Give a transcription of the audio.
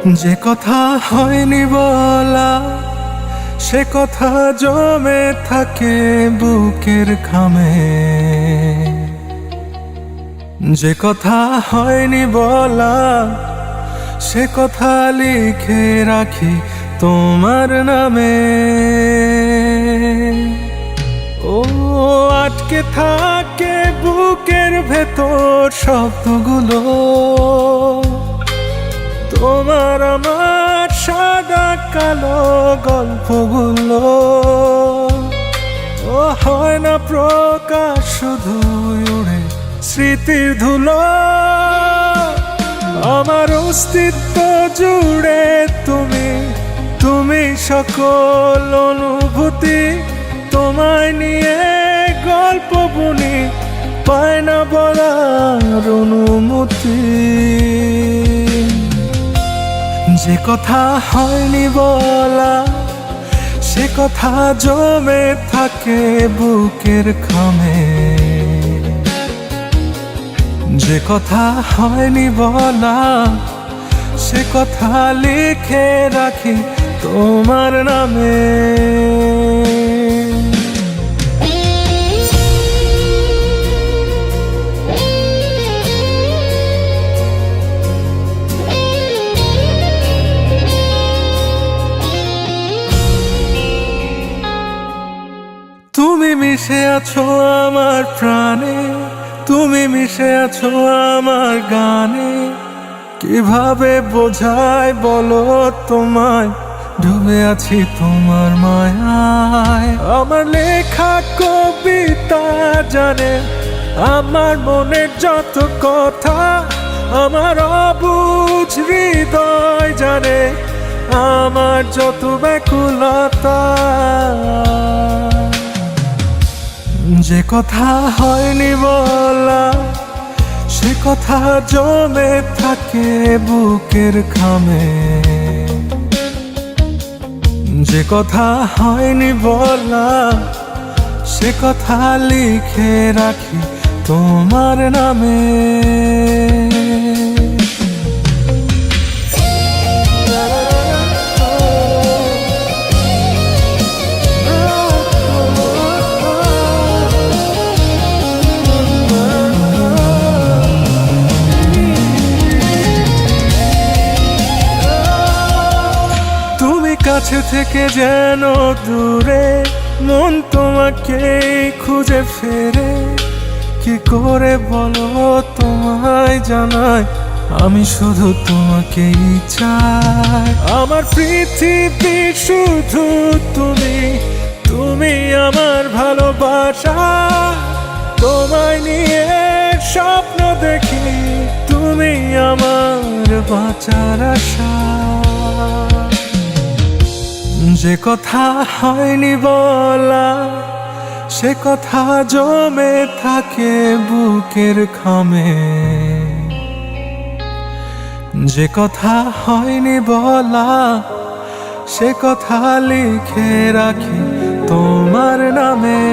যে কথা হয়নি বলা সে কথা জমে থাকে বুকের খামে। যে কথা হয়নি বলা সে কথা লিখে রাখি তোমার নামে। ও আটকে থাকে বুকের ভেতর শব্দগুলো, তোমার আমার সাদা কালো গল্পগুলো। ও হয় না প্রকাশ, শুধু উড়ে স্মৃতির ধুলো। আমার অস্তিত্ব জুড়ে তুমি, তুমি সকল অনুভূতি। তোমায় নিয়ে গল্প বুনি, পায় না বলার অনুমতি। যে কথা হয়নি বলা সে কথা জমে থাকে বুকের খামে। যে কথা হয়নি বলা সে কথা লিখে রাখি তোমার নামে। তুমি মিশে আছো আমার প্রাণে, তুমি মিশে আছো আমার গানে। কিভাবে বোঝাই বলো তোমায়, ডুবে আছি তোমার মায়ায়। আমার লেখা কবিতা জানে আমার মনের যত কথা। আমার অবুঝ হৃদয় জানে আমার যত ব্যাকুলতা। যে কথা হয়নি বলা সে কথা জমে থাকে বুকের খামে। যে কথা হয়নি বলা সে কথা লিখে রাখি তোমার নামে। কাছে থেকে যেন দূরে, মন তোমাকেই খুঁজে ফেরে। কি করে বলো তোমায় জানাই, আমি শুধু তোমাকেই চাই। আমার পৃথিবী শুধু তুমি, তুমি আমার ভালোবাসা। তোমায় নিয়ে স্বপ্ন দেখি, তুমি আমার বাঁচার আশা। যে কথা হয়নি বলা সে কথা জমে থাকে বুকের খামে। যে কথা হয়নি বলা সে কথা লিখে রাখি তোমার নামে।